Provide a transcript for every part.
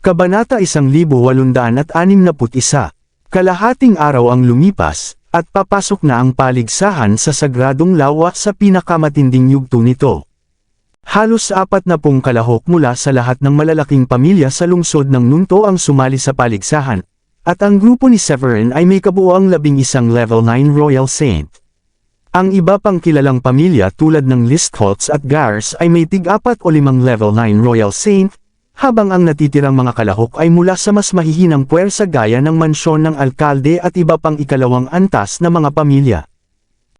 Kabanata 1861. Kalahating araw ang lumipas, at papasok na ang paligsahan sa sagradong lawa sa pinakamatinding yugto nito. Halos 40 kalahok mula sa lahat ng malalaking pamilya sa lungsod ng Nunto ang sumali sa paligsahan, at ang grupo ni Severin ay may kabuoang 11 Level 9 Royal Saint. Ang iba pang kilalang pamilya tulad ng Listholtz at Gars ay may tig-4 o 5 Level 9 Royal Saint, habang ang natitirang mga kalahok ay mula sa mas mahihinang puwersa gaya ng mansyon ng alkalde at iba pang ikalawang antas na mga pamilya.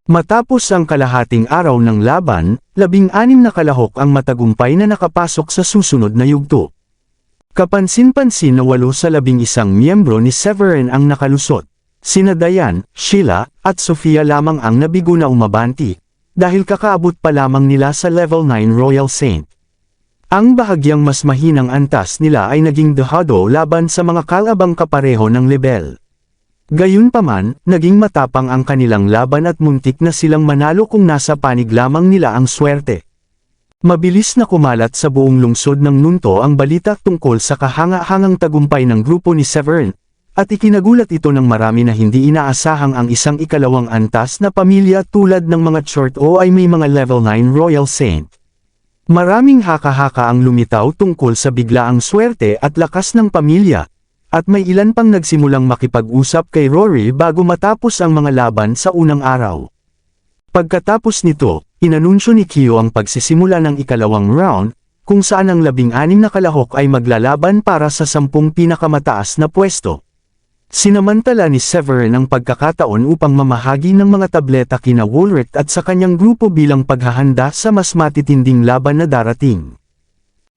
Matapos ang kalahating araw ng laban, 16 na kalahok ang matagumpay na nakapasok sa susunod na yugto. Kapansin-pansin na 8 sa 11 miyembro ni Severin ang nakalusot. Sina Diane, Sheila, at Sofia lamang ang nabigo na umabanti, dahil kakaabot pa lamang nila sa Level 9 Royal Saint. Ang bahagyang mas mahinang antas nila ay naging dehado laban sa mga kalabang kapareho ng lebel. Gayunpaman, naging matapang ang kanilang laban at muntik na silang manalo kung nasa panig lamang nila ang swerte. Mabilis na kumalat sa buong lungsod ng Nunto ang balita tungkol sa kahanga-hangang tagumpay ng grupo ni Severin, at ikinagulat ito ng marami na hindi inaasahang ang isang ikalawang antas na pamilya tulad ng mga Chort o ay may mga Level 9 Royal Saint. Maraming haka-haka ang lumitaw tungkol sa biglaang swerte at lakas ng pamilya, at may ilan pang nagsimulang makipag-usap kay Rory bago matapos ang mga laban sa unang araw. Pagkatapos nito, inanunsyo ni Kyo ang pagsisimula ng ikalawang round, kung saan ang 16 na kalahok ay maglalaban para sa 10 pinakamataas na pwesto. Sinamantala ni Severin ang pagkakataon upang mamahagi ng mga tableta kina Woolrich at sa kanyang grupo bilang paghahanda sa mas matitinding laban na darating.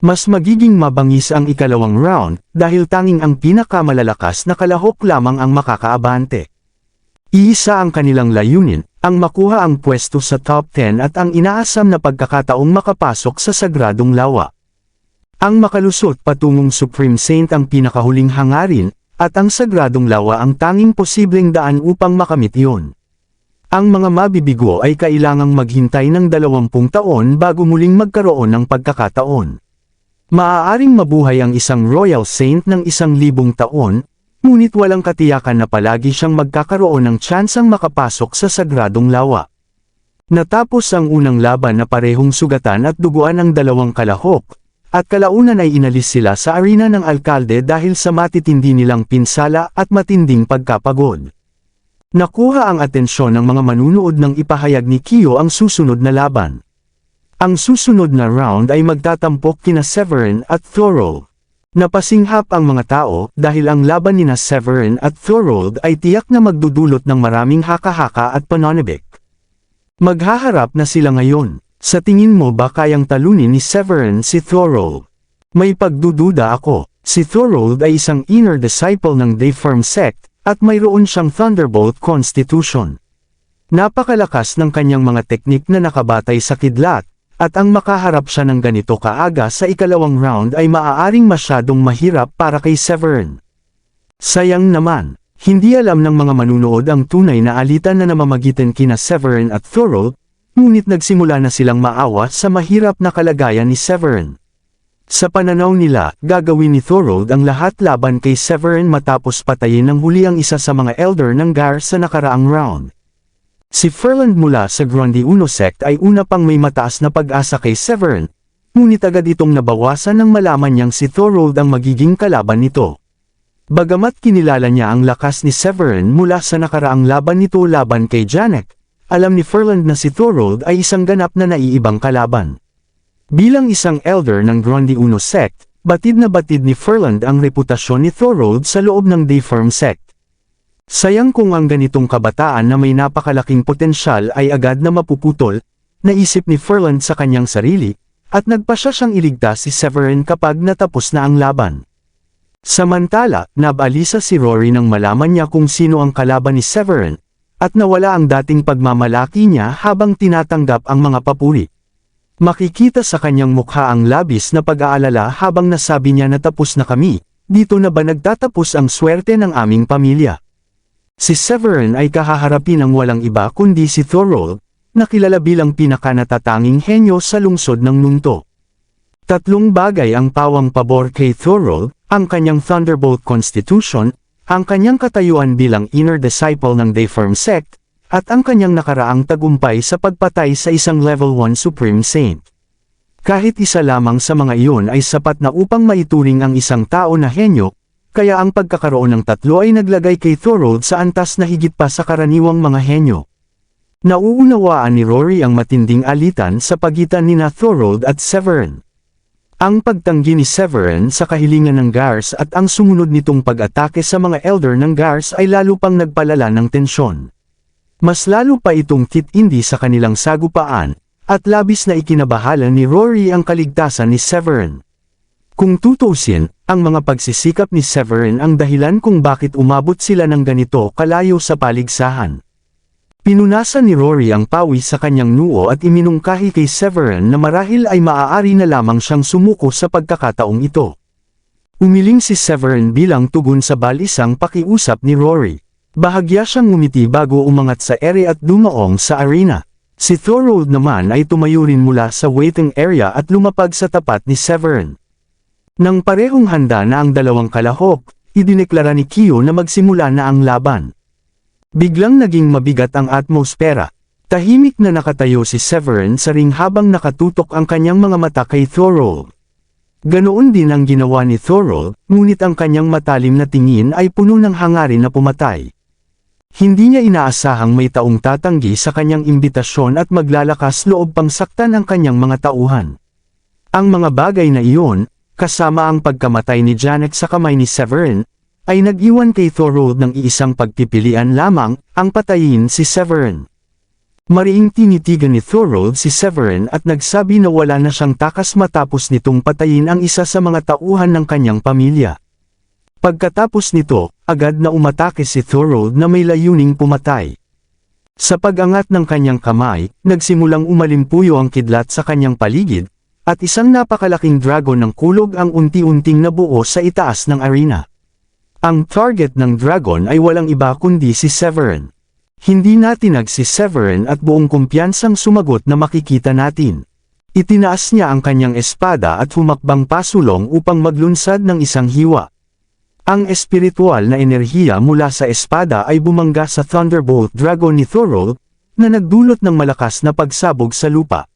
Mas magiging mabangis ang ikalawang round, dahil tanging ang pinakamalalakas na kalahok lamang ang makakaabante. Iisa ang kanilang layunin, ang makuha ang pwesto sa top 10 at ang inaasam na pagkakataong makapasok sa sagradong lawa. Ang makalusot patungong Supreme Saint ang pinakahuling hangarin, at ang sagradong lawa ang tanging posibleng daan upang makamit iyon. Ang mga mabibigo ay kailangang maghintay ng 20 taon bago muling magkaroon ng pagkakataon. Maaaring mabuhay ang isang Royal Saint ng 1,000 taon, ngunit walang katiyakan na palagi siyang magkakaroon ng tsansang makapasok sa sagradong lawa. Natapos ang unang laban na parehong sugatan at duguan ang 2 kalahok, at kalaunan ay inalis sila sa arena ng alkalde dahil sa matitindi nilang pinsala at matinding pagkapagod. Nakuha ang atensyon ng mga manunood nang ipahayag ni Kyo ang susunod na laban. Ang susunod na round ay magtatampok kina Severin at Thorold. Napasinghap ang mga tao dahil ang laban nina Severin at Thorold ay tiyak na magdudulot ng maraming haka-haka at pananabik. Maghaharap na sila ngayon. Sa tingin mo ba kayang talunin ni Severin si Thorold? May pagdududa ako. Si Thorold ay isang inner disciple ng Dayform sect, at mayroon siyang Thunderbolt Constitution. Napakalakas ng kanyang mga teknik na nakabatay sa kidlat, at ang makaharap siya ng ganito kaaga sa ikalawang round ay maaaring masyadong mahirap para kay Severin. Sayang naman, hindi alam ng mga manunood ang tunay na alitan na namamagitan kina Severin at Thorold, ngunit nagsimula na silang maawa sa mahirap na kalagayan ni Severin. Sa pananaw nila, gagawin ni Thorold ang lahat laban kay Severin matapos patayin ng huli ang isa sa mga elder ng Gar sa nakaraang round. Si Ferland mula sa Grundy Uno sect ay una pang may mataas na pag-asa kay Severin, ngunit agad itong nabawasan nang malaman niyang si Thorold ang magiging kalaban nito. Bagamat kinilala niya ang lakas ni Severin mula sa nakaraang laban nito laban kay Janek, alam ni Ferland na si Thorold ay isang ganap na naiibang kalaban. Bilang isang elder ng Grundy Uno sect, batid na batid ni Ferland ang reputasyon ni Thorold sa loob ng Dayform sect. Sayang kung ang ganitong kabataan na may napakalaking potensyal ay agad na mapuputol, naisip ni Ferland sa kanyang sarili, at nagpasya siyang iligtas si Severin kapag natapos na ang laban. Samantala, nabalisa si Rory nang malaman niya kung sino ang kalaban ni Severin, at nawala ang dating pagmamalaki niya habang tinatanggap ang mga papuri. Makikita sa kanyang mukha ang labis na pag-aalala habang nasabi niya na tapos na kami, dito na ba nagtatapos ang swerte ng aming pamilya? Si Severin ay kahaharapin ng walang iba kundi si Thorold, na kilala bilang pinakanatatanging henyo sa lungsod ng Nunto. Tatlong bagay ang pawang pabor kay Thorold, ang kanyang Thunderbolt Constitution, ang kanyang katayuan bilang inner disciple ng Dayform sect, at ang kanyang nakaraang tagumpay sa pagpatay sa isang level 1 Supreme Saint. Kahit isa lamang sa mga iyon ay sapat na upang maituring ang isang tao na henyo, kaya ang pagkakaroon ng tatlo ay naglagay kay Thorold sa antas na higit pa sa karaniwang mga henyo. Nauunawaan ni Rory ang matinding alitan sa pagitan nina Thorold at Severin. Ang pagtanggi ni Severin sa kahilingan ng Gars at ang sumunod nitong pag-atake sa mga elder ng Gars ay lalo pang nagpalala ng tensyon. Mas lalo pa itong titindi sa kanilang sagupaan, at labis na ikinabahala ni Rory ang kaligtasan ni Severin. Kung tutusin, ang mga pagsisikap ni Severin ang dahilan kung bakit umabot sila ng ganito kalayo sa paligsahan. Pinunasan ni Rory ang pawis sa kanyang noo at iminungkahi kay Severin na marahil ay maaari na lamang siyang sumuko sa pagkakataong ito. Umiling si Severin bilang tugon sa balisang pakiusap ni Rory. Bahagya siyang ngumiti bago umangat sa ere at dumaong sa arena. Si Thorold naman ay tumayo rin mula sa waiting area at lumapag sa tapat ni Severin. Nang parehong handa na ang dalawang kalahok, idineklara ni Kyo na magsimula na ang laban. Biglang naging mabigat ang atmosfera. Tahimik na nakatayo si Severin sa ring habang nakatutok ang kanyang mga mata kay Thorold. Ganoon din ang ginawa ni Thorold, ngunit ang kanyang matalim na tingin ay puno ng hangarin na pumatay. Hindi niya inaasahang may taong tatanggi sa kanyang imbitasyon at maglalakas loob pang saktan ang kanyang mga tauhan. Ang mga bagay na iyon, kasama ang pagkamatay ni Janet sa kamay ni Severin, ay nag-iwan kay Thorold ng iisang pagpipilian lamang, ang patayin si Severin. Mariing tinitigan ni Thorold si Severin at nagsabi na wala na siyang takas matapos nitong patayin ang isa sa mga tauhan ng kanyang pamilya. Pagkatapos nito, agad na umatake si Thorold na may layuning pumatay. Sa pag-angat ng kanyang kamay, nagsimulang umalimpuyo ang kidlat sa kanyang paligid, at isang napakalaking dragon ng kulog ang unti-unting nabuo sa itaas ng arena. Ang target ng dragon ay walang iba kundi si Severin. Hindi natinag si Severin at buong kumpiyansang sumagot na makikita natin. Itinaas niya ang kanyang espada at humakbang pasulong upang maglunsad ng isang hiwa. Ang espiritual na enerhiya mula sa espada ay bumangga sa Thunderbolt Dragon ni Thorold, na nagdulot ng malakas na pagsabog sa lupa.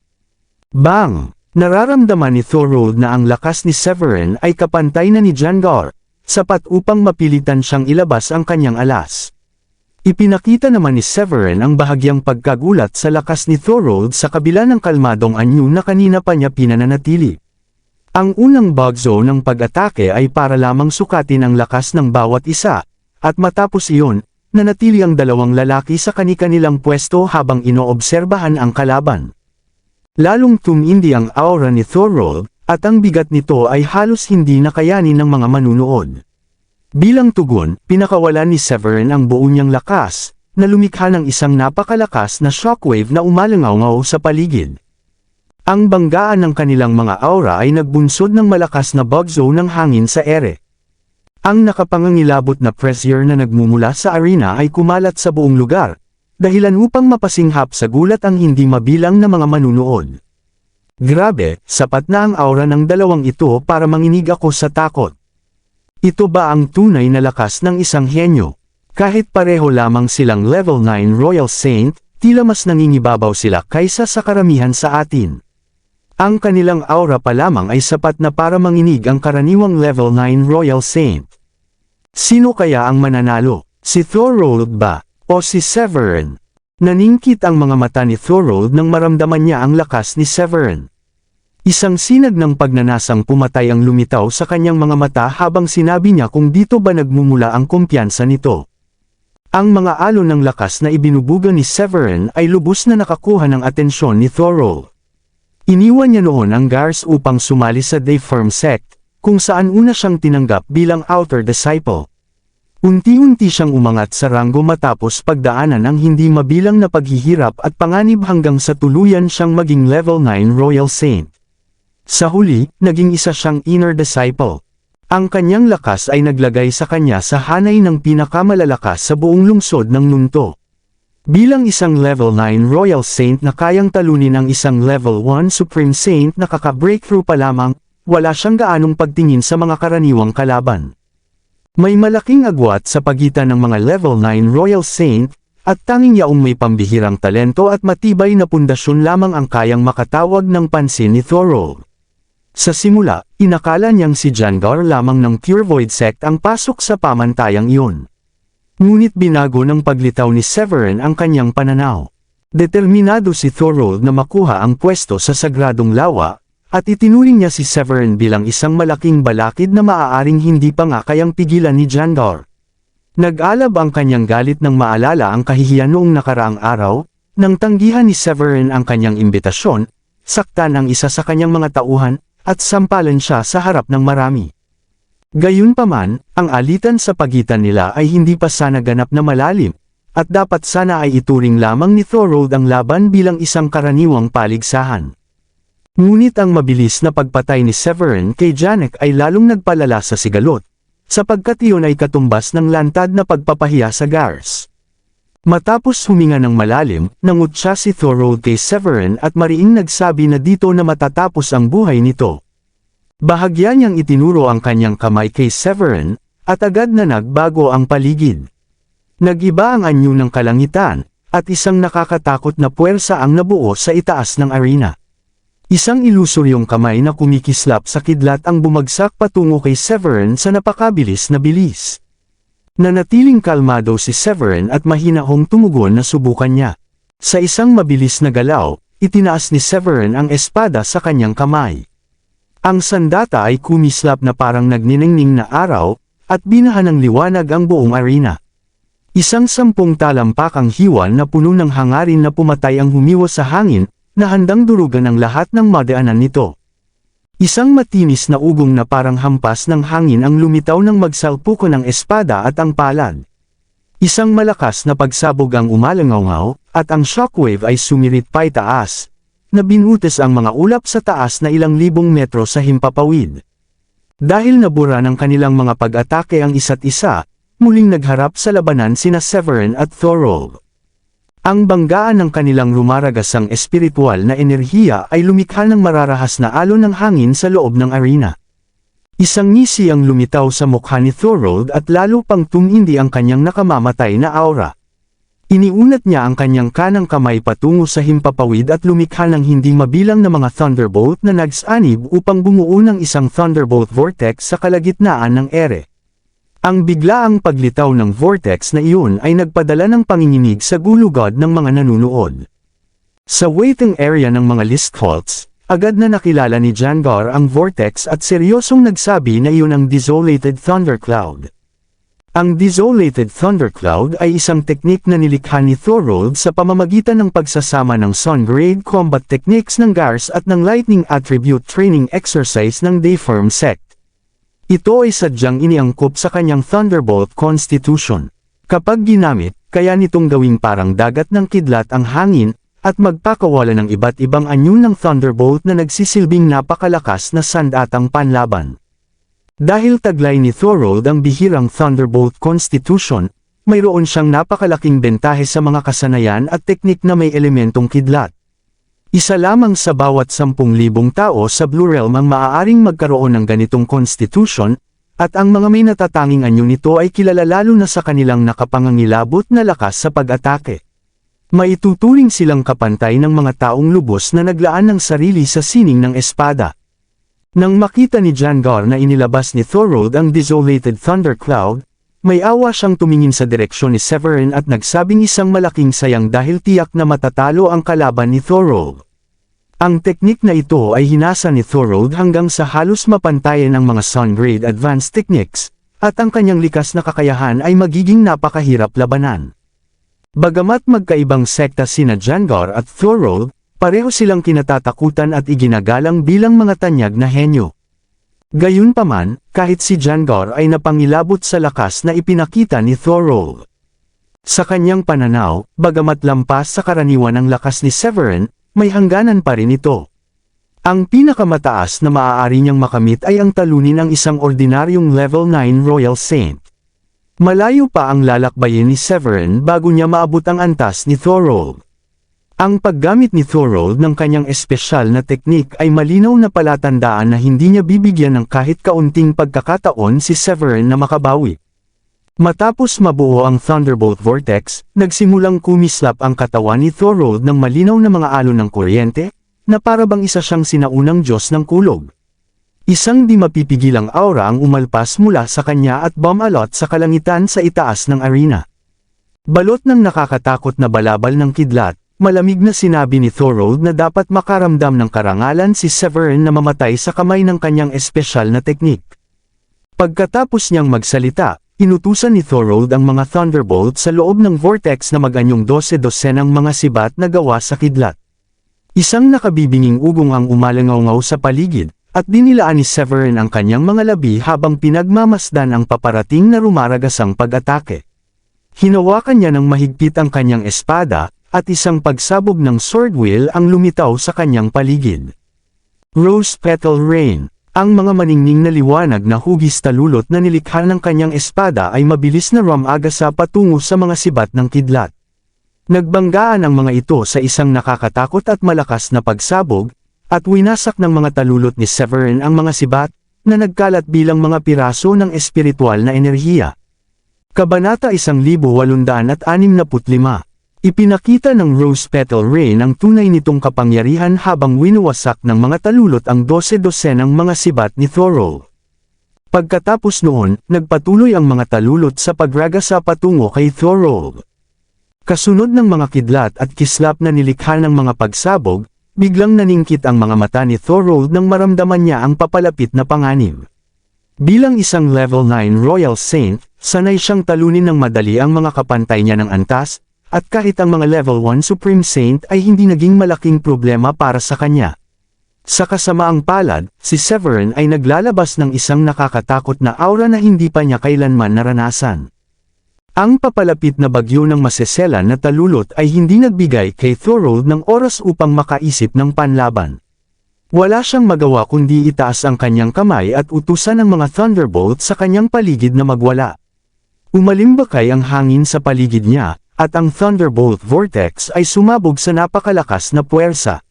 Bang! Nararamdaman ni Thorold na ang lakas ni Severin ay kapantay na ni Jangar, sapat upang mapilitan siyang ilabas ang kanyang alas. Ipinakita naman ni Severin ang bahagyang pagkagulat sa lakas ni Thorold sa kabila ng kalmadong anyo na kanina pa niya pinananatili. Ang unang bugzo ng pag-atake ay para lamang sukatin ang lakas ng bawat isa, at matapos iyon, nanatili ang dalawang lalaki sa kani-kanilang pwesto habang inoobserbahan ang kalaban. Lalong tumindi ang aura ni Thorold, at ang bigat nito ay halos hindi nakayanin ng mga manunood. Bilang tugon, pinakawalan ni Severin ang buo niyang lakas, na lumikha ng isang napakalakas na shockwave na umalangaw sa paligid. Ang banggaan ng kanilang mga aura ay nagbunsod ng malakas na bugzo ng hangin sa ere. Ang nakapangangilabot na pressure na nagmumula sa arena ay kumalat sa buong lugar, dahilan upang mapasinghap sa gulat ang hindi mabilang na mga manunood. Grabe, sapat na ang aura ng dalawang ito para manginig ako sa takot. Ito ba ang tunay na lakas ng isang henyo? Kahit pareho lamang silang level 9 Royal Saint, tila mas nangingibabaw sila kaysa sa karamihan sa atin. Ang kanilang aura pa lamang ay sapat na para manginig ang karaniwang level 9 Royal Saint. Sino kaya ang mananalo? Si Thorold ba? O si Severin? Naningkit ang mga mata ni Thorold nang maramdaman niya ang lakas ni Severin. Isang sinag ng pagnanasang pumatay ang lumitaw sa kanyang mga mata habang sinabi niya kung dito ba nagmumula ang kumpiyansa nito. Ang mga alon ng lakas na ibinubuga ni Severin ay lubos na nakakuha ng atensyon ni Thorold. Iniwan niya noon ang Gars upang sumali sa Dayform sect, kung saan una siyang tinanggap bilang outer disciple. Unti-unti siyang umangat sa ranggo matapos pagdaanan ang hindi mabilang na paghihirap at panganib hanggang sa tuluyan siyang maging level 9 Royal Saint. Sa huli, naging isa siyang inner disciple. Ang kanyang lakas ay naglagay sa kanya sa hanay ng pinakamalalakas sa buong lungsod ng Nunto. Bilang isang level 9 Royal Saint na kayang talunin ang isang level 1 Supreme Saint na kaka-breakthrough pa lamang, wala siyang gaanong pagtingin sa mga karaniwang kalaban. May malaking agwat sa pagitan ng mga level 9 Royal Saint, at tanging yaong may pambihirang talento at matibay na pundasyon lamang ang kayang makatawag ng pansin ni Thorold. Sa simula, inakala niyang si Jangar lamang ng Pure Void Sect ang pasok sa pamantayang iyon. Ngunit binago ng paglitaw ni Severin ang kanyang pananaw. Determinado si Thorold na makuha ang pwesto sa Sagradong Lawa, at itinuring niya si Severin bilang isang malaking balakid na maaaring hindi pa nga kayang pigilan ni Jangar. Nag-alab ang kanyang galit nang maalala ang kahihiyan noong nakaraang araw, nang tanggihan ni Severin ang kanyang imbitasyon, saktan ang isa sa kanyang mga tauhan, at sampalan siya sa harap ng marami. Gayunpaman, ang alitan sa pagitan nila ay hindi pa sana ganap na malalim, at dapat sana ay ituring lamang ni Thorold ang laban bilang isang karaniwang paligsahan. Ngunit ang mabilis na pagpatay ni Severin kay Janek ay lalong nagpalala sa sigalot, sapagkat iyon ay katumbas ng lantad na pagpapahiya sa Gars. Matapos huminga ng malalim, nangutya si Thorold kay Severin at mariing nagsabi na dito na matatapos ang buhay nito. Bahagya niyang itinuro ang kanyang kamay kay Severin, at agad na nagbago ang paligid. Nag-iba ang anyo ng kalangitan, at isang nakakatakot na puwersa ang nabuo sa itaas ng arena. Isang ilusoryong kamay na kumikislap sa kidlat ang bumagsak patungo kay Severin sa napakabilis na bilis. Nanatiling kalmado si Severin at mahinahong tumugon na subukan niya. Sa isang mabilis na galaw, itinaas ni Severin ang espada sa kanyang kamay. Ang sandata ay kumislap na parang nagniningning na araw, at binahan ng liwanag ang buong arena. Isang 10 talampakang hiwan na puno ng hangarin na pumatay ang humiwas sa hangin, na handang durugan ang lahat ng madaanan nito. Isang matinis na ugong na parang hampas ng hangin ang lumitaw ng magsalpuko ng espada at ang palad. Isang malakas na pagsabog ang umalangaw, at ang shockwave ay sumirit paitaas, na binutis ang mga ulap sa taas na ilang libong metro sa himpapawid. Dahil nabura ng kanilang mga pag-atake ang isa't isa, muling nagharap sa labanan sina Severin at Thorold. Ang banggaan ng kanilang rumaragasang espiritual na enerhiya ay lumikha ng mararahas na alon ng hangin sa loob ng arena. Isang ngisi ang lumitaw sa mukha ni Thorold at lalo pang tumindi ang kanyang nakamamatay na aura. Iniunat niya ang kanyang kanang kamay patungo sa himpapawid at lumikha ng hindi mabilang na mga thunderbolt na nagsanib upang bumuo ng isang thunderbolt vortex sa kalagitnaan ng ere. Ang biglaang paglitaw ng vortex na iyon ay nagpadala ng panginginig sa gulugod ng mga nanunood. Sa waiting area ng mga Listholtz, agad na nakilala ni Jangar ang vortex at seryosong nagsabi na iyon ang Desolated Thundercloud. Ang Desolated Thundercloud ay isang teknik na nilikha ni Thorold sa pamamagitan ng pagsasama ng Sun Grade combat techniques ng Gars at ng Lightning Attribute Training Exercise ng Dayform Sect. Ito ay sadyang iniangkop sa kanyang Thunderbolt Constitution. Kapag ginamit, kaya nitong gawing parang dagat ng kidlat ang hangin, at magpakawala ng iba't ibang anyo ng Thunderbolt na nagsisilbing napakalakas na sandatang panlaban. Dahil taglay ni Thorold ang bihirang Thunderbolt Constitution, mayroon siyang napakalaking bentahe sa mga kasanayan at teknik na may elementong kidlat. Isa lamang sa bawat 10,000 tao sa Blue Realm ang maaaring magkaroon ng ganitong constitution, at ang mga may natatanging anyo nito ay kilala lalo na sa kanilang nakapangangilabot na lakas sa pag-atake. Maituturing silang kapantay ng mga taong lubos na naglaan ng sarili sa sining ng espada. Nang makita ni Jangar na inilabas ni Thorold ang Desolated Thundercloud, may awa siyang tumingin sa direksyon ni Severin at nagsabing isang malaking sayang dahil tiyak na matatalo ang kalaban ni Thorold. Ang teknik na ito ay hinasa ni Thorold hanggang sa halos mapantayan ng mga Sun Grade Advanced Techniques, at ang kanyang likas na kakayahan ay magiging napakahirap labanan. Bagamat magkaibang sekta sina Jangar at Thorold, pareho silang kinatatakutan at iginagalang bilang mga tanyag na henyo. Gayunpaman, kahit si Jangar ay napangilabot sa lakas na ipinakita ni Thorold. Sa kanyang pananaw, bagamat lampas sa karaniwan ang lakas ni Severin, may hangganan pa rin ito. Ang pinakamataas na maaari niyang makamit ay ang talunin ang isang ordinaryong level 9 Royal Saint. Malayo pa ang lalakbayin ni Severin bago niya maabot ang antas ni Thorold. Ang paggamit ni Thorold ng kanyang espesyal na teknik ay malinaw na palatandaan na hindi niya bibigyan ng kahit kaunting pagkakataon si Severin na makabawi. Matapos mabuo ang Thunderbolt Vortex, nagsimulang kumislap ang katawan ni Thorold ng malinaw na mga alon ng kuryente, na para bang isa siyang sinaunang Diyos ng kulog. Isang di mapipigilang aura ang umalpas mula sa kanya at bumalot sa kalangitan sa itaas ng arena. Balot ng nakakatakot na balabal ng kidlat, malamig na sinabi ni Thorold na dapat makaramdam ng karangalan si Severin na mamatay sa kamay ng kanyang espesyal na teknik. Pagkatapos niyang magsalita, inutusan ni Thorold ang mga Thunderbolt sa loob ng vortex na maganyong 12-dosenang mga sibat na gawa sa kidlat. Isang nakabibinging ugong ang umalangaw sa paligid, at dinilaan ni Severin ang kanyang mga labi habang pinagmamasdan ang paparating na rumaragasang pag-atake. Hinawakan niya ng mahigpit ang kanyang espada, at isang pagsabog ng sword wheel ang lumitaw sa kanyang paligid. Rose Petal Rain. Ang mga maningning na liwanag na hugis talulot na nilikha ng kanyang espada ay mabilis na rumagasa patungo sa mga sibat ng kidlat. Nagbanggaan ang mga ito sa isang nakakatakot at malakas na pagsabog, at winasak ng mga talulot ni Severin ang mga sibat, na nagkalat bilang mga piraso ng espiritual na enerhiya. Kabanata 1865. Ipinakita ng Rose Petal Rain ang tunay nitong kapangyarihan habang winuwasak ng mga talulot ang 12-dosenang mga sibat ni Thorold. Pagkatapos noon, nagpatuloy ang mga talulot sa pagragasa patungo kay Thorold. Kasunod ng mga kidlat at kislap na nilikha ng mga pagsabog, biglang naningkit ang mga mata ni Thorold nang maramdaman niya ang papalapit na panganib. Bilang isang level 9 Royal Saint, sanay siyang talunin ng madali ang mga kapantay niya ng antas, at kahit ang mga level 1 Supreme Saint ay hindi naging malaking problema para sa kanya. Sa kasamaang palad, si Severin ay naglalabas ng isang nakakatakot na aura na hindi pa niya kailanman naranasan. Ang papalapit na bagyo ng maseselan na talulot ay hindi nagbigay kay Thorold ng oras upang makaisip ng panlaban. Wala siyang magawa kundi itaas ang kanyang kamay at utusan ang mga Thunderbolt sa kanyang paligid na magwala. Umalimbakay ang hangin sa paligid niya, at ang Thunderbolt Vortex ay sumabog sa napakalakas na puwersa.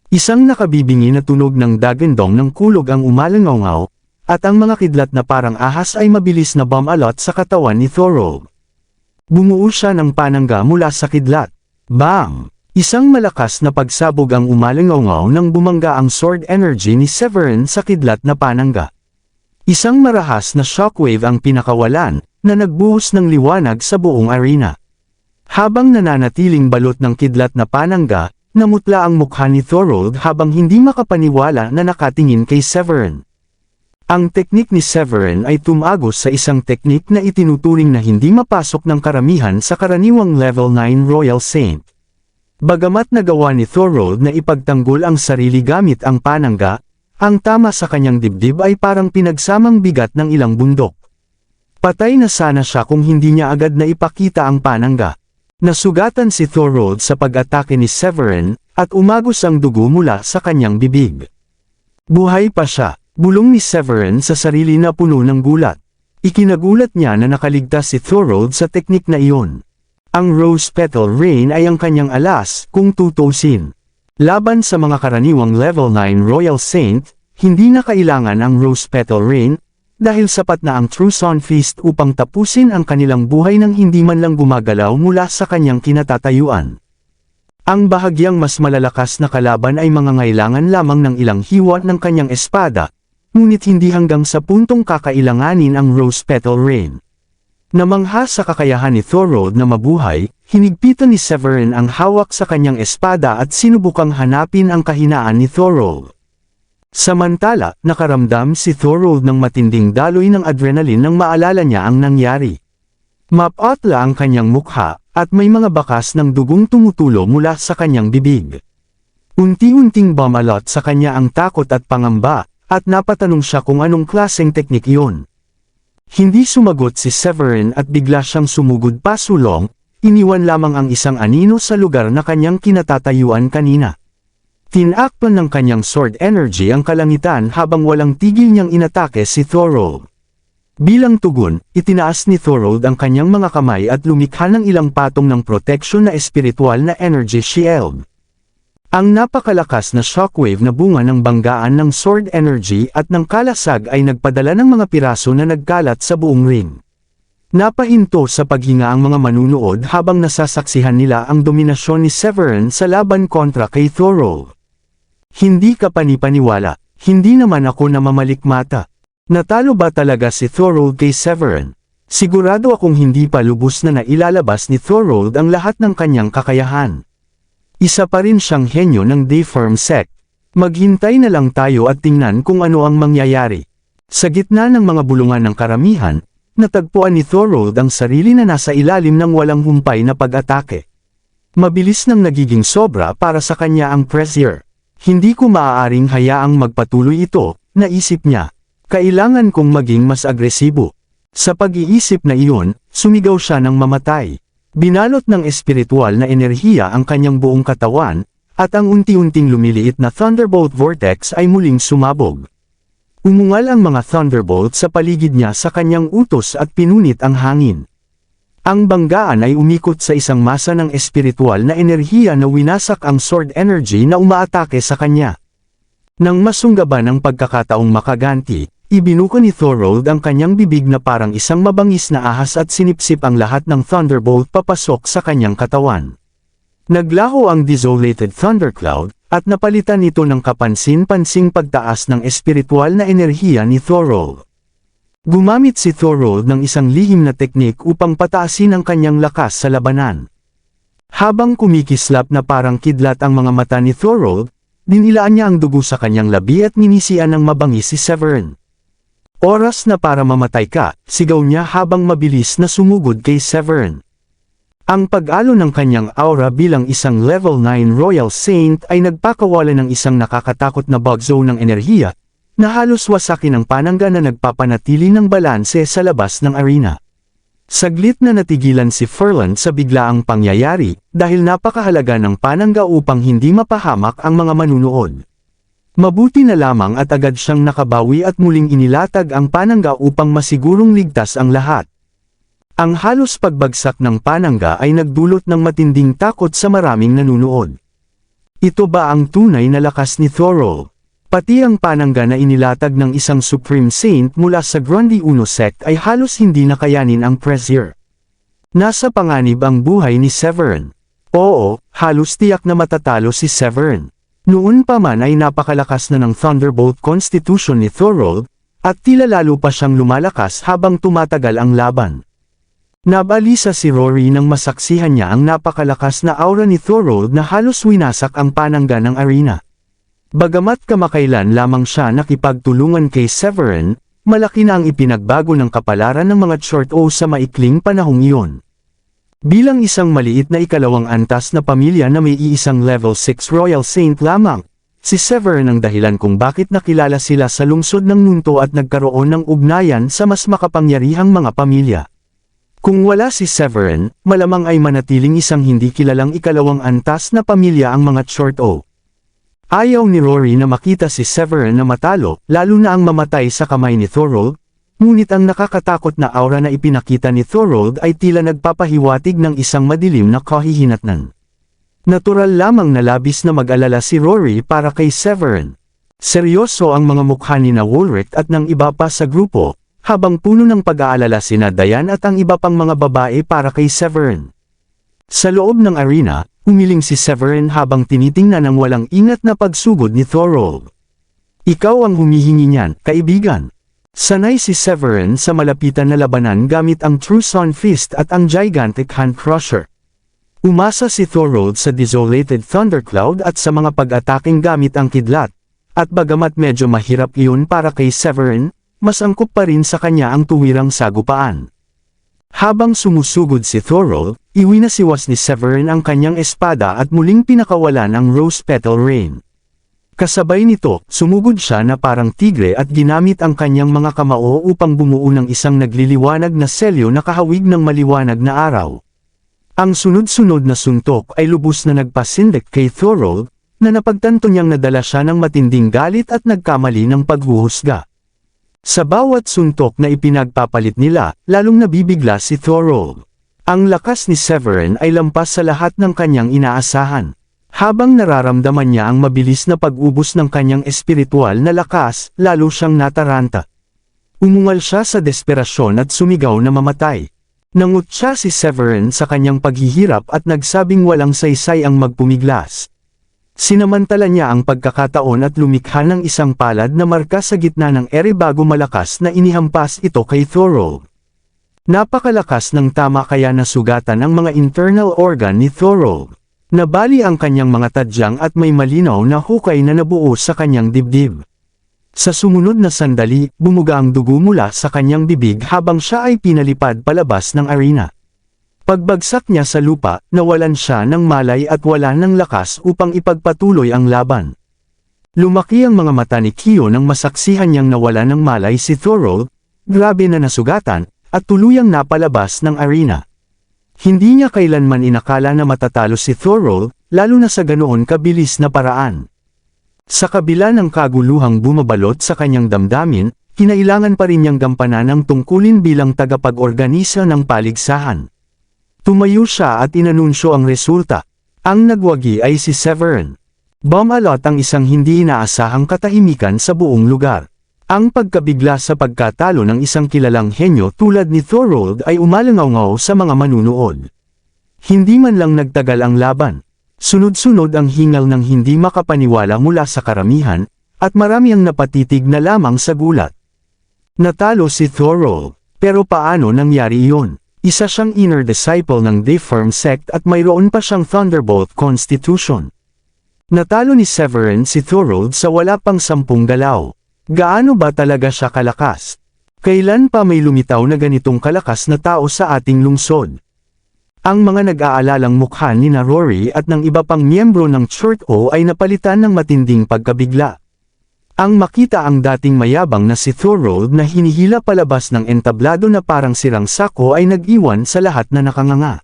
Isang nakabibingi na tunog ng dagandong ng kulog ang umalangaw, at ang mga kidlat na parang ahas ay mabilis na bumalot sa katawan ni Thorold. Bumuo siya ng panangga mula sa kidlat. Bang! Isang malakas na pagsabog ang umalangaw nang bumangga ang sword energy ni Severin sa kidlat na panangga. Isang marahas na shockwave ang pinakawalan, na nagbuhos ng liwanag sa buong arena. Habang nananatiling balot ng kidlat na panangga, namutla ang mukha ni Thorold habang hindi makapaniwala na nakatingin kay Severin. Ang teknik ni Severin ay tumagos sa isang teknik na itinuturing na hindi mapasok ng karamihan sa karaniwang level 9 Royal Saint. Bagamat nagawa ni Thorold na ipagtanggol ang sarili gamit ang panangga, ang tama sa kanyang dibdib ay parang pinagsamang bigat ng ilang bundok. Patay na sana siya kung hindi niya agad na ipakita ang panangga. Nasugatan si Thorold sa pag-atake ni Severin, at umagos ang dugo mula sa kanyang bibig. Buhay pa siya, bulong ni Severin sa sarili na puno ng gulat. Ikinagulat niya na nakaligtas si Thorold sa teknik na iyon. Ang Rose Petal Rain ay ang kanyang alas, kung tutusin. Laban sa mga karaniwang level 9 Royal Saint, hindi na kailangan ang Rose Petal Rain, dahil sapat na ang True Sun Feast upang tapusin ang kanilang buhay nang hindi man lang gumagalaw mula sa kanyang kinatatayuan. Ang bahagyang mas malalakas na kalaban ay mangangailangan lamang ng ilang hiwa ng kanyang espada, ngunit hindi hanggang sa puntong kakailanganin ang Rose Petal Rain. Namangha sa kakayahan ni Thorold na mabuhay, hinigpitan ni Severin ang hawak sa kanyang espada at sinubukang hanapin ang kahinaan ni Thorold. Samantala, nakaramdam si Thorold ng matinding daloy ng adrenaline nang maalala niya ang nangyari. Mapatla ang kanyang mukha, at may mga bakas ng dugong tumutulo mula sa kanyang bibig. Unti-unting bumalot sa kanya ang takot at pangamba, at napatanong siya kung anong klaseng teknik iyon. Hindi sumagot si Severin at bigla siyang sumugod pasulong, iniwan lamang ang isang anino sa lugar na kanyang kinatatayuan kanina. Tinakpan ng kanyang sword energy ang kalangitan habang walang tigil niyang inatake si Thorold. Bilang tugon, itinaas ni Thorold ang kanyang mga kamay at lumikha ng ilang patong ng proteksyon na espiritual na energy shield. Ang napakalakas na shockwave na bunga ng banggaan ng sword energy at ng kalasag ay nagpadala ng mga piraso na nagkalat sa buong ring. Napahinto sa paghinga ang mga manunood habang nasasaksihan nila ang dominasyon ni Severin sa laban kontra kay Thorold. Hindi ka panipaniwala, hindi naman ako namamalikmata. Natalo ba talaga si Thorold kay Severin? Sigurado akong hindi pa lubos na nailalabas ni Thorold ang lahat ng kanyang kakayahan. Isa pa rin siyang henyo ng Dayform sect. Maghintay na lang tayo at tingnan kung ano ang mangyayari. Sa gitna ng mga bulungan ng karamihan, natagpuan ni Thorold ang sarili na nasa ilalim ng walang humpay na pag-atake. Mabilis nang nagiging sobra para sa kanya ang pressure. Hindi ko maaaring hayaang magpatuloy ito, naisip niya. Kailangan kong maging mas agresibo. Sa pag-iisip na iyon, sumigaw siya ng mamatay. Binalot ng espiritual na enerhiya ang kanyang buong katawan, at ang unti-unting lumiliit na Thunderbolt Vortex ay muling sumabog. Umungal ang mga Thunderbolt sa paligid niya sa kanyang utos at pinunit ang hangin. Ang banggaan ay umikot sa isang masa ng espiritual na enerhiya na winasak ang sword energy na umaatake sa kanya. Nang masunggaban ang pagkakataong makaganti, ibinuka ni Thorold ang kanyang bibig na parang isang mabangis na ahas at sinipsip ang lahat ng Thunderbolt papasok sa kanyang katawan. Naglaho ang desolated Thundercloud, at napalitan ito ng kapansin-pansing pagtaas ng espiritual na enerhiya ni Thorold. Gumamit si Thorold ng isang lihim na teknik upang pataasin ang kanyang lakas sa labanan. Habang kumikislap na parang kidlat ang mga mata ni Thorold, dinilaan niya ang dugo sa kanyang labi at ninisian ng mabangis si Severin. Oras na para mamatay ka, sigaw niya habang mabilis na sumugod kay Severin. Ang pag-alo ng kanyang aura bilang isang level 9 Royal Saint ay nagpakawala ng isang nakakatakot na bug zone ng enerhiya, na halos wasakin ang panangga na nagpapanatili ng balanse sa labas ng arena. Saglit na natigilan si Ferland sa biglaang pangyayari, dahil napakahalaga ng panangga upang hindi mapahamak ang mga manunood. Mabuti na lamang at agad siyang nakabawi at muling inilatag ang panangga upang masigurong ligtas ang lahat. Ang halos pagbagsak ng panangga ay nagdulot ng matinding takot sa maraming nanunood. Ito ba ang tunay na lakas ni Thorold? Pati ang panangga na inilatag ng isang Supreme Saint mula sa Grundy Uno sect ay halos hindi nakayanin ang pressure. Nasa panganib ang buhay ni Severin. Oo, halos tiyak na matatalo si Severin. Noon pa man ay napakalakas na ng Thunderbolt Constitution ni Thorold, at tila lalo pa siyang lumalakas habang tumatagal ang laban. Nabalisa si Rory nang masaksihan niya ang napakalakas na aura ni Thorold na halos winasak ang panangga ng arena. Bagamat kamakailan lamang siya nakipagtulungan kay Severin, malaki na ang ipinagbago ng kapalaran ng mga short o sa maikling panahong iyon. Bilang isang maliit na ikalawang antas na pamilya na may iisang level 6 Royal Saint lamang, si Severin ang dahilan kung bakit nakilala sila sa lungsod ng Nunto at nagkaroon ng ugnayan sa mas makapangyarihang mga pamilya. Kung wala si Severin, malamang ay manatiling isang hindi kilalang ikalawang antas na pamilya ang mga short o. Ayaw ni Rory na makita si Severin na matalo, lalo na ang mamatay sa kamay ni Thorold, ngunit ang nakakatakot na aura na ipinakita ni Thorold ay tila nagpapahiwatig ng isang madilim na kahihinatnan. Natural lamang na labis na mag-alala si Rory para kay Severin. Seryoso ang mga mukha ni na Woolrich at ng iba pa sa grupo, habang puno ng pag-aalala sina Diane at ang iba pang mga babae para kay Severin. Sa loob ng arena, umiling si Severin habang tinitingnan ang walang ingat na pagsugod ni Thorold. Ikaw ang humihingi niyan, kaibigan. Sanay si Severin sa malapitan na labanan gamit ang True Sun Fist at ang Gigantic Hand Crusher. Umasa si Thorold sa Desolated Thundercloud at sa mga pag-ataking gamit ang kidlat, at bagamat medyo mahirap iyon para kay Severin, mas angkop pa rin sa kanya ang tuwirang sagupaan. Habang sumusugod si Thorold, iwinasiwas ni Severin ang kanyang espada at muling pinakawalan ang Rose Petal Rain. Kasabay nito, sumugod siya na parang tigre at ginamit ang kanyang mga kamao upang bumuo ng isang nagliliwanag na selyo na kahawig ng maliwanag na araw. Ang sunod-sunod na suntok ay lubos na nagpasindak kay Thorold, na napagtanto niyang nadala siya ng matinding galit at nagkamali ng paghuhusga. Sa bawat suntok na ipinagpapalit nila, lalong nabibigla si Thorold. Ang lakas ni Severin ay lampas sa lahat ng kanyang inaasahan. Habang nararamdaman niya ang mabilis na pag-ubos ng kanyang espiritual na lakas, lalo siyang nataranta. Umungal siya sa desperasyon at sumigaw na mamatay. Nangutya si Severin sa kanyang paghihirap at nagsabing walang saysay ang magpumiglas. Sinamantala niya ang pagkakataon at lumikha ng isang palad na marka sa gitna ng ere bago malakas na inihampas ito kay Thorold. Napakalakas ng tama kaya nasugatan ang mga internal organ ni Thorold. Nabali ang kanyang mga tadyang at may malinaw na hukay na nabuo sa kanyang dibdib. Sa sumunod na sandali, bumuga ang dugo mula sa kanyang bibig habang siya ay pinalipad palabas ng arena. Pagbagsak niya sa lupa, nawalan siya ng malay at wala ng lakas upang ipagpatuloy ang laban. Lumaki ang mga mata ni Kyo nang masaksihan niyang nawala ng malay si Thorold, grabe na nasugatan, at tuluyang napalabas ng arena. Hindi niya kailanman inakala na matatalo si Thorold, lalo na sa ganoon kabilis na paraan. Sa kabila ng kaguluhang bumabalot sa kanyang damdamin, kinailangan pa rin niyang gampanan ang tungkulin bilang tagapag-organisa ng paligsahan. Tumayo siya at inanunsyo ang resulta. Ang nagwagi ay si Severin. Bumalot ang isang hindi inaasahang katahimikan sa buong lugar. Ang pagkabigla sa pagkatalo ng isang kilalang henyo tulad ni Thorold ay umalangaw-ngaw sa mga manunood. Hindi man lang nagtagal ang laban. Sunod-sunod ang hingal ng hindi makapaniwala mula sa karamihan, at marami ang napatitig na lamang sa gulat. Natalo si Thorold, pero paano nangyari iyon? Isa siyang inner disciple ng Deform sect at mayroon pa siyang Thunderbolt Constitution. Natalo ni Severin si Thorold sa wala pang 10 galaw. Gaano ba talaga siya kalakas? Kailan pa may lumitaw na ganitong kalakas na tao sa ating lungsod? Ang mga nag-aalalang mukha ni na Rory at ng iba pang miyembro ng Church O ay napalitan ng matinding pagkabigla. Ang makita ang dating mayabang na si Thorold na hinihila palabas ng entablado na parang sirang sako ay nag-iwan sa lahat na nakanganga.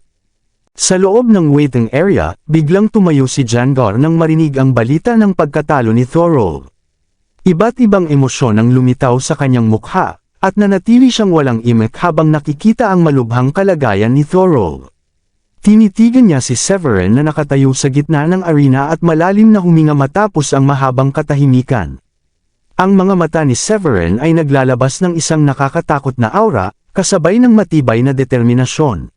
Sa loob ng waiting area, biglang tumayo si Jangar nang marinig ang balita ng pagkatalo ni Thorold. Iba't ibang emosyon ang lumitaw sa kanyang mukha, at nanatili siyang walang imik habang nakikita ang malubhang kalagayan ni Thorold. Tinitigan niya si Severin na nakatayo sa gitna ng arena at malalim na huminga matapos ang mahabang katahimikan. Ang mga mata ni Severin ay naglalabas ng isang nakakatakot na aura, kasabay ng matibay na determinasyon.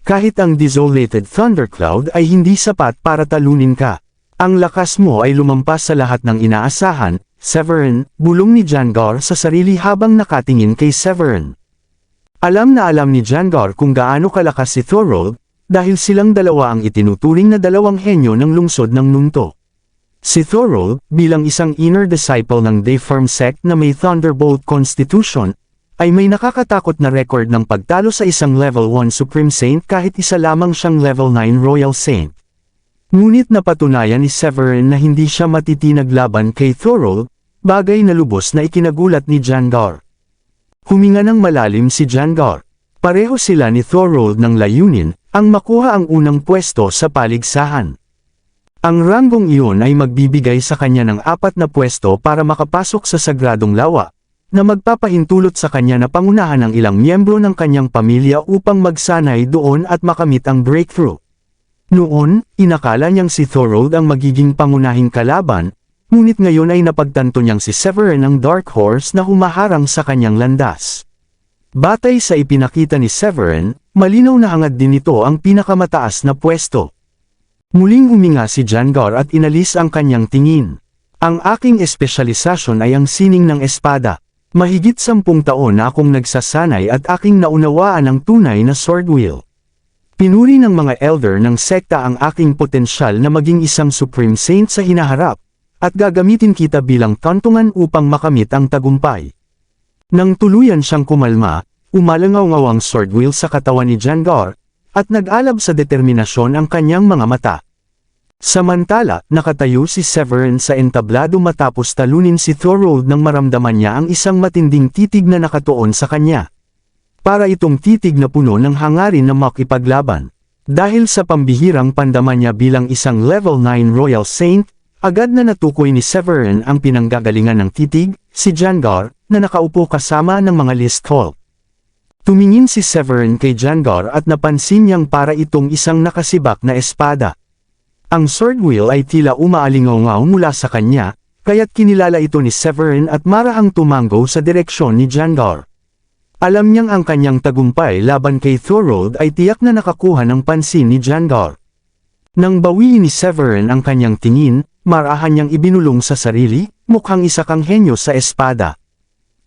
Kahit ang desolated thundercloud ay hindi sapat para talunin ka. Ang lakas mo ay lumampas sa lahat ng inaasahan, Severin, bulong ni Jangar sa sarili habang nakatingin kay Severin. Alam na alam ni Jangar kung gaano kalakas si Thorold, dahil silang dalawa ang itinuturing na dalawang henyo ng lungsod ng Nunto. Si Thorold, bilang isang inner disciple ng Deform sect na may Thunderbolt Constitution, ay may nakakatakot na record ng pagtalo sa isang level 1 Supreme Saint kahit isa lamang siyang level 9 Royal Saint. Ngunit napatunayan ni Severin na hindi siya matitinag laban kay Thorold, bagay na lubos na ikinagulat ni Jangar. Huminga ng malalim si Jangar. Pareho sila ni Thorold ng layunin, ang makuha ang unang pwesto sa paligsahan. Ang ranggong iyon ay magbibigay sa kanya ng 4 na pwesto para makapasok sa sagradong lawa, na magpapahintulot sa kanya na pangunahan ang ilang miyembro ng kanyang pamilya upang magsanay doon at makamit ang breakthrough. Noon, inakala niyang si Thorold ang magiging pangunahing kalaban, ngunit ngayon ay napagtanto niyang si Severin ang Dark Horse na humaharang sa kanyang landas. Batay sa ipinakita ni Severin, malinaw na hangad din ito ang pinakamataas na pwesto. Muling huminga si Jangar at inalis ang kanyang tingin. Ang aking espesyalisasyon ay ang sining ng espada. Mahigit 10 taon na akong nagsasanay at aking naunawaan ang tunay na sword wheel. Pinuri ng mga elder ng sekta ang aking potensyal na maging isang Supreme Saint sa hinaharap, at gagamitin kita bilang kantungan upang makamit ang tagumpay. Nang tuluyan siyang kumalma, umalangaw-ngaw ang sword wheel sa katawan ni Jangar, at nag-alab sa determinasyon ang kanyang mga mata. Samantala, nakatayo si Severin sa entablado matapos talunin si Thorold nang maramdaman niya ang isang matinding titig na nakatuon sa kanya. Para itong titig na puno ng hangarin na makipaglaban. Dahil sa pambihirang pandaman niya bilang isang level 9 Royal Saint, agad na natukoy ni Severin ang pinanggagalingan ng titig, si Jangar, na nakaupo kasama ng mga Listholp. Tumingin si Severin kay Jangar at napansin niyang para itong isang nakasibak na espada. Ang sword wheel ay tila umaalingaw mula sa kanya, kaya't kinilala ito ni Severin at marahang tumango sa direksyon ni Jangar. Alam niyang ang kanyang tagumpay laban kay Thorold ay tiyak na nakakuha ng pansin ni Jangar. Nang bawiin ni Severin ang kanyang tingin, marahan niyang ibinulong sa sarili, mukhang isa kang henyo sa espada.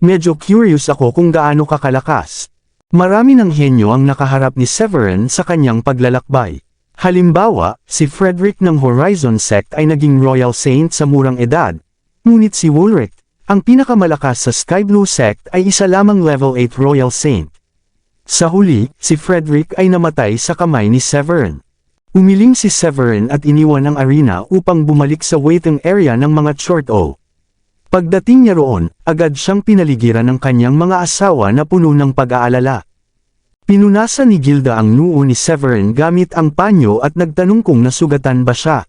Medyo curious ako kung gaano kakalakas. Marami ng henyo ang nakaharap ni Severin sa kanyang paglalakbay. Halimbawa, si Frederick ng Horizon Sect ay naging Royal Saint sa murang edad, ngunit si Wulrich, ang pinakamalakas sa Sky Blue Sect ay isa lamang level 8 Royal Saint. Sa huli, si Frederick ay namatay sa kamay ni Severin. Umiling si Severin at iniwan ang arena upang bumalik sa waiting area ng mga Chorto. Pagdating niya roon, agad siyang pinaligiran ng kanyang mga asawa na puno ng pag-aalala. Pinunasan ni Gilda ang noo ni Severin gamit ang panyo at nagtanong kung nasugatan ba siya.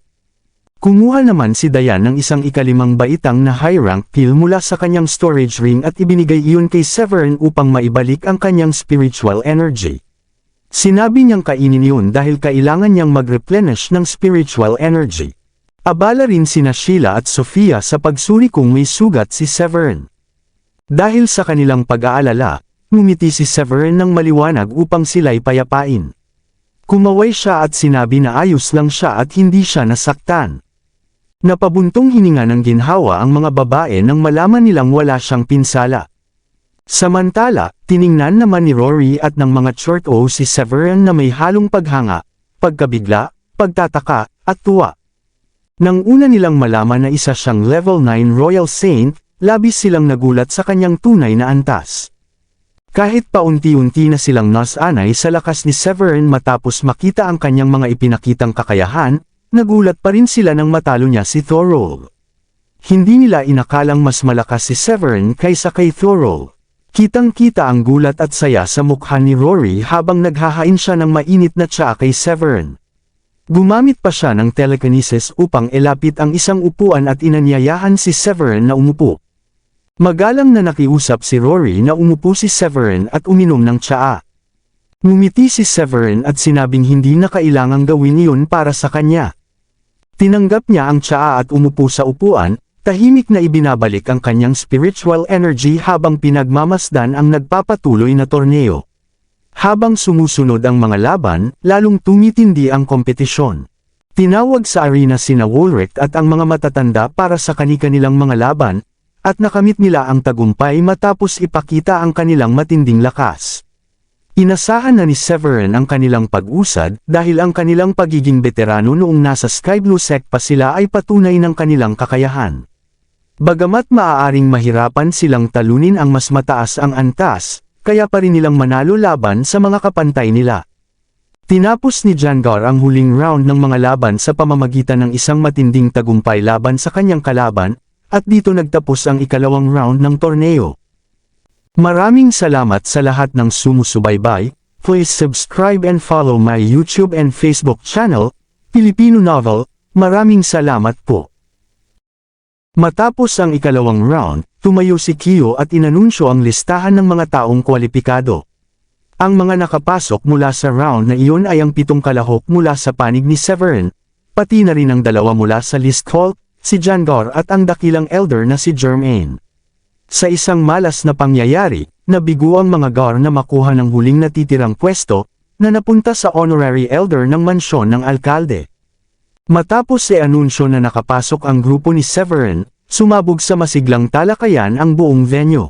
Kumuha naman si Dayan ng isang ikalimang baitang na high-rank pill mula sa kanyang storage ring at ibinigay iyon kay Severin upang maibalik ang kanyang spiritual energy. Sinabi niyang kainin iyon dahil kailangan niyang mag-replenish ng spiritual energy. Abala rin sina Sheila at Sofia sa pagsuri kung may sugat si Severin. Dahil sa kanilang pag-aalala, ngumiti si Severin ng maliwanag upang sila'y payapain. Kumaway siya at sinabi na ayos lang siya at hindi siya nasaktan. Napabuntong hininga ng ginhawa ang mga babae nang malaman nilang wala siyang pinsala. Samantala, tiningnan naman ni Rory at ng mga Chorto si Severin na may halong paghanga, pagkabigla, pagtataka, at tuwa. Nang una nilang malaman na isa siyang level 9 Royal Saint, labis silang nagulat sa kanyang tunay na antas. Kahit paunti-unti na silang nasanay sa lakas ni Severin matapos makita ang kanyang mga ipinakitang kakayahan, nagulat pa rin sila nang matalo niya si Thorold. Hindi nila inakalang mas malakas si Severin kaysa kay Thorold. Kitang-kita ang gulat at saya sa mukha ni Rory habang naghahain siya ng mainit na tsaa kay Severin. Gumamit pa siya ng telekinesis upang ilapit ang isang upuan at inanyayahan si Severin na umupo. Magalang na nakiusap si Rory na umupo si Severin at uminom ng tsaa. Ngumiti si Severin at sinabing hindi na kailangang gawin iyon para sa kanya. Tinanggap niya ang tsaa at umupo sa upuan, tahimik na ibinabalik ang kanyang spiritual energy habang pinagmamasdan ang nagpapatuloy na torneo. Habang sumusunod ang mga laban, lalong tumitindi ang kompetisyon. Tinawag sa arena sina Wulrich at ang mga matatanda para sa kani-kanilang mga laban, at nakamit nila ang tagumpay matapos ipakita ang kanilang matinding lakas. Inasahan na ni Severin ang kanilang pag-usad dahil ang kanilang pagiging veterano noong nasa Sky Blue Sect pa sila ay patunay ng kanilang kakayahan. Bagamat maaaring mahirapan silang talunin ang mas mataas ang antas, kaya pa rin nilang manalo laban sa mga kapantay nila. Tinapos ni Jangar ang huling round ng mga laban sa pamamagitan ng isang matinding tagumpay laban sa kanyang kalaban, at dito nagtapos ang ikalawang round ng torneo. Maraming salamat sa lahat ng sumusubaybay. Please subscribe and follow my YouTube and Facebook channel, Filipino Novel. Maraming salamat po. Matapos ang ikalawang round, tumayo si Kyo at inanunsyo ang listahan ng mga taong kwalipikado. Ang mga nakapasok mula sa round na iyon ay ang 7 kalahok mula sa panig ni Severin, pati na rin ang 2 mula sa Listholp, si Jangar at ang dakilang elder na si Germain. Sa isang malas na pangyayari, nabigo ang mga Gar na makuha ng huling natitirang pwesto, na napunta sa honorary elder ng mansyon ng alkalde. Matapos anunsyo na nakapasok ang grupo ni Severin, sumabog sa masiglang talakayan ang buong venue.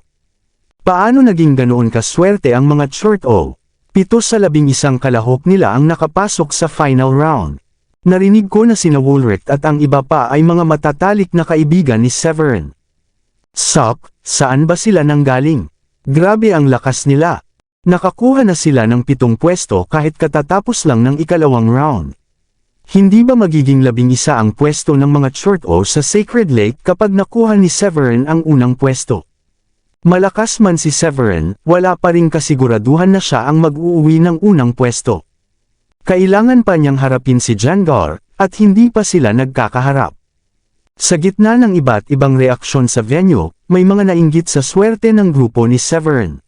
Paano naging ganoon kaswerte ang mga Chorto? 7 sa 11 kalahok nila ang nakapasok sa final round. Narinig ko na sina Wulrich at ang iba pa ay mga matatalik na kaibigan ni Severin. Sok, saan ba sila nanggaling? Grabe ang lakas nila. Nakakuha na sila ng 7 pwesto kahit katatapos lang ng ikalawang round. Hindi ba magiging 11 ang pwesto ng mga Chorto sa Sacred Lake kapag nakuha ni Severin ang unang pwesto? Malakas man si Severin, wala pa ring kasiguraduhan na siya ang mag-uuwi ng unang pwesto. Kailangan pa niyang harapin si Jangar, at hindi pa sila nagkakaharap. Sa gitna ng iba't ibang reaksyon sa venue, may mga nainggit sa swerte ng grupo ni Severin.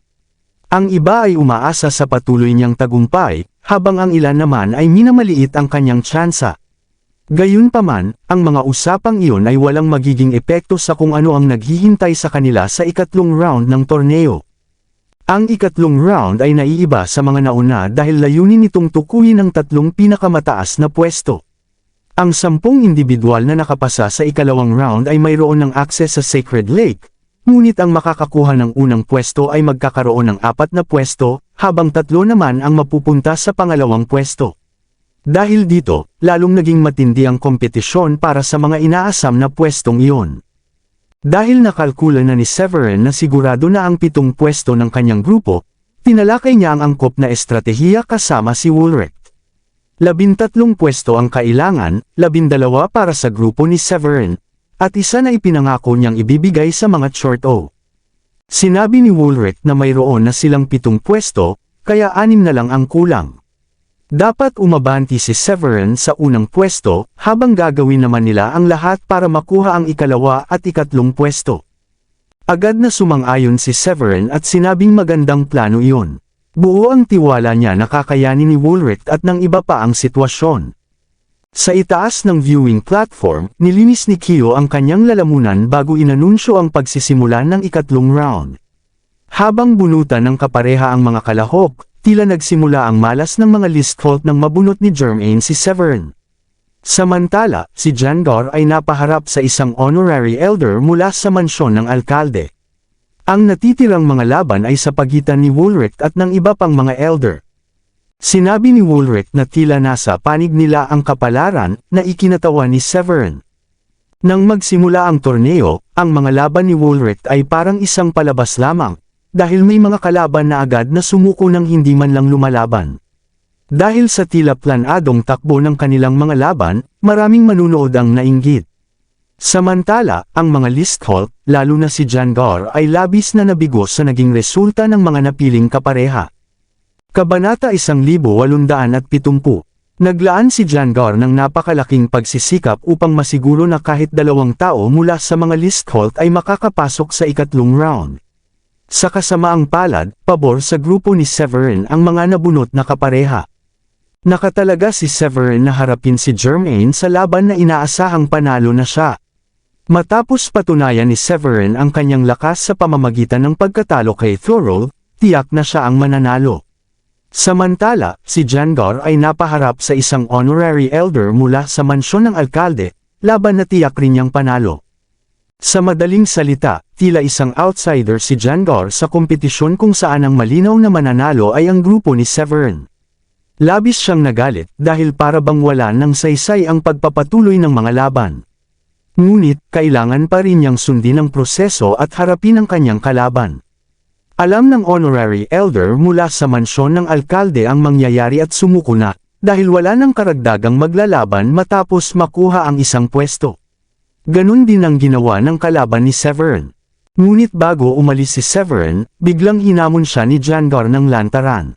Ang iba ay umaasa sa patuloy niyang tagumpay, habang ang ilan naman ay minamaliit ang kanyang tsansa. Gayunpaman, ang mga usapang iyon ay walang magiging epekto sa kung ano ang naghihintay sa kanila sa ikatlong round ng torneo. Ang ikatlong round ay naiiba sa mga nauna dahil layunin nitong tukuyin ang tatlong pinakamataas na pwesto. Ang 10 individual na nakapasa sa ikalawang round ay mayroon ng access sa Sacred Lake, ngunit ang makakakuha ng unang pwesto ay magkakaroon ng 4 na pwesto, habang 3 naman ang mapupunta sa pangalawang pwesto. Dahil dito, lalong naging matindi ang kompetisyon para sa mga inaasam na pwestong iyon. Dahil nakalkula na ni Severin na sigurado na ang 7 pwesto ng kanyang grupo, tinalakay niya ang angkop na estratehiya kasama si Woolrich. 13 pwesto ang kailangan, 12 para sa grupo ni Severin, at isa na ipinangako niyang ibibigay sa mga short O. Sinabi ni Woolrich na mayroon na silang 7 pwesto, kaya 6 na lang ang kulang. Dapat umabanti si Severin sa unang pwesto, habang gagawin naman nila ang lahat para makuha ang ikalawa at ikatlong pwesto. Agad na sumang-ayon si Severin at sinabing magandang plano iyon. Buo ang tiwala niya na kakayanin ni Woolrich at ng iba pa ang sitwasyon. Sa itaas ng viewing platform, nilinis ni Kyo ang kanyang lalamunan bago inanunsyo ang pagsisimula ng ikatlong round. Habang bunutan ng kapareha ang mga kalahok, tila nagsimula ang malas ng mga list fault nang mabunot ni Jermaine si Severin. Samantala, si Jangor ay napaharap sa isang honorary elder mula sa mansyon ng alkalde. Ang natitirang mga laban ay sa pagitan ni Woolrich at ng iba pang mga elder. Sinabi ni Woolrich na tila nasa panig nila ang kapalaran na ikinatawa ni Severin. Nang magsimula ang torneo, ang mga laban ni Woolrich ay parang isang palabas lamang, dahil may mga kalaban na agad na sumuko ng hindi man lang lumalaban. Dahil sa tila planadong takbo ng kanilang mga laban, maraming manunood ang nainggit. Samantala, ang mga list fault, lalo na si Jangor ay labis na nabigo sa naging resulta ng mga napiling kapareha. Kabanata 1870. Naglaan si Jangor ng napakalaking pagsisikap upang masiguro na kahit 2 tao mula sa mga list fault ay makakapasok sa ikatlong round. Sa kasamaang palad, pabor sa grupo ni Severin ang mga nabunot na kapareha. Nakatalaga si Severin na harapin si Jermaine sa laban na inaasahang panalo na siya. Matapos patunayan ni Severin ang kanyang lakas sa pamamagitan ng pagkatalo kay Thorold, tiyak na siya ang mananalo. Samantala, si Jangor ay napaharap sa isang honorary elder mula sa mansyon ng alkalde, laban na tiyak rin niyang panalo. Sa madaling salita, tila isang outsider si Jangor sa kompetisyon kung saan ang malinaw na mananalo ay ang grupo ni Severin. Labis siyang nagalit dahil para bang wala ng saysay ang pagpapatuloy ng mga laban. Ngunit, kailangan pa rin niyang sundin ang proseso at harapin ang kanyang kalaban. Alam ng honorary elder mula sa mansyon ng alkalde ang mangyayari at sumuko na, dahil wala ng karagdagang maglalaban matapos makuha ang isang pwesto. Ganun din ang ginawa ng kalaban ni Severin. Ngunit bago umalis si Severin, biglang hinamon siya ni Jangor ng lantaran.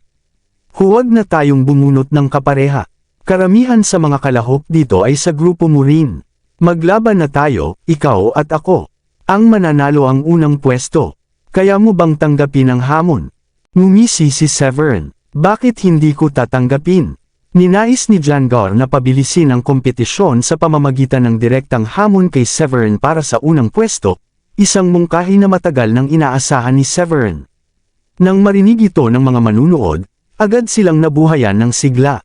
Huwag na tayong bumunot ng kapareha. Karamihan sa mga kalahok dito ay sa grupo mo rin. Maglaban na tayo, ikaw at ako. Ang mananalo ang unang pwesto. Kaya mo bang tanggapin ang hamon? Ngumisi si Severin. Bakit hindi ko tatanggapin? Ninais ni Jangor na pabilisin ang kompetisyon sa pamamagitan ng direktang hamon kay Severin para sa unang pwesto, isang mungkahi na matagal nang inaasahan ni Severin. Nang marinig ito ng mga manunood, agad silang nabuhayan ng sigla.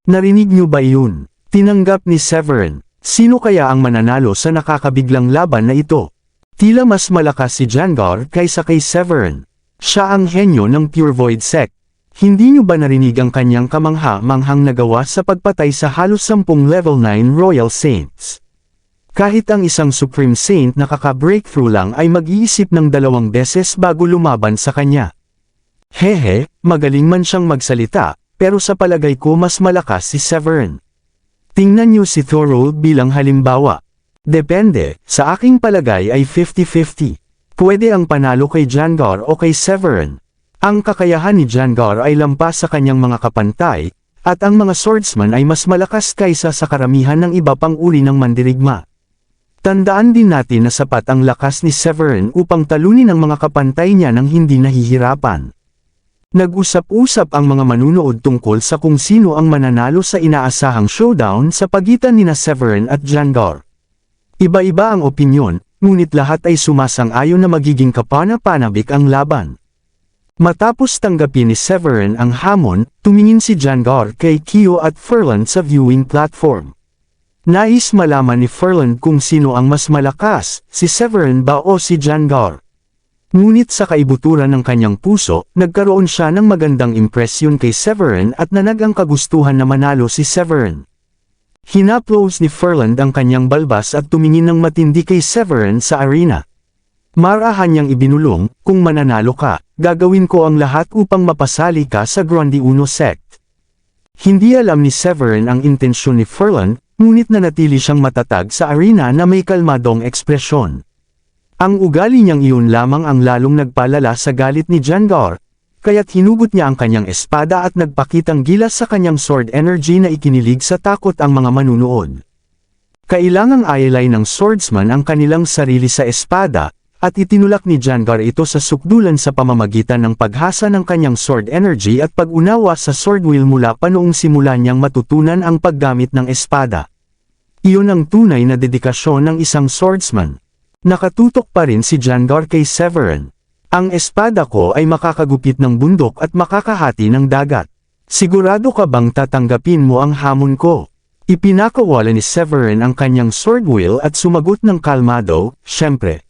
Narinig niyo ba yun? Tinanggap ni Severin. Sino kaya ang mananalo sa nakakabiglang laban na ito? Tila mas malakas si Jangor kaysa kay Severin. Siya ang henyo ng Pure Void Sect. Hindi niyo ba narinig ang kanyang kamangha-manghang nagawa sa pagpatay sa halos 10 level 9 Royal Saints? Kahit ang isang Supreme Saint na kaka-breakthrough lang ay mag-iisip ng 2 beses bago lumaban sa kanya. Hehe, magaling man siyang magsalita, pero sa palagay ko mas malakas si Severin. Tingnan niyo si Thorold bilang halimbawa. Depende, sa aking palagay ay 50-50. Pwede ang panalo kay Jangor o kay Severin. Ang kakayahan ni Jangor ay lampas sa kanyang mga kapantay, at ang mga swordsman ay mas malakas kaysa sa karamihan ng iba pang uri ng mandirigma. Tandaan din natin na sapat ang lakas ni Severin upang talunin ang mga kapantay niya nang hindi nahihirapan. Nag-usap-usap ang mga manunood tungkol sa kung sino ang mananalo sa inaasahang showdown sa pagitan nina Severin at Jangar. Iba-iba ang opinyon, ngunit lahat ay sumasang-ayon na magiging kapana-panabik ang laban. Matapos tanggapin ni Severin ang hamon, tumingin si Jangar kay Kyo at Ferland sa viewing platform. Nais malaman ni Ferland kung sino ang mas malakas, si Severin ba o si Jangar. Ngunit sa kaibuturan ng kanyang puso, nagkaroon siya ng magandang impresyon kay Severin at nanag ang kagustuhan na manalo si Severin. Hinaplos ni Ferland ang kanyang balbas at tumingin ng matindi kay Severin sa arena. Marahan niyang ibinulong, kung mananalo ka, gagawin ko ang lahat upang mapasali ka sa Grande Uno Sect. Hindi alam ni Severin ang intensyon ni Ferland, ngunit nanatili siyang matatag sa arena na may kalmadong ekspresyon. Ang ugali niyang iyon lamang ang lalong nagpalala sa galit ni Jangar, kaya't hinugot niya ang kanyang espada at nagpakitang gilas sa kanyang sword energy na ikinilig sa takot ang mga manunood. Kailangang ayalay ng swordsman ang kanilang sarili sa espada, at itinulak ni Jangar ito sa sukdulan sa pamamagitan ng paghasa ng kanyang sword energy at pag-unawa sa sword wheel mula pa noong simula niyang matutunan ang paggamit ng espada. Iyon ang tunay na dedikasyon ng isang swordsman. Nakatutok pa rin si Jangar kay Severin. Ang espada ko ay makakagupit ng bundok at makakahati ng dagat. Sigurado ka bang tatanggapin mo ang hamon ko? Ipinakawala ni Severin ang kanyang sword wheel at sumagot ng kalmado, "Siyempre."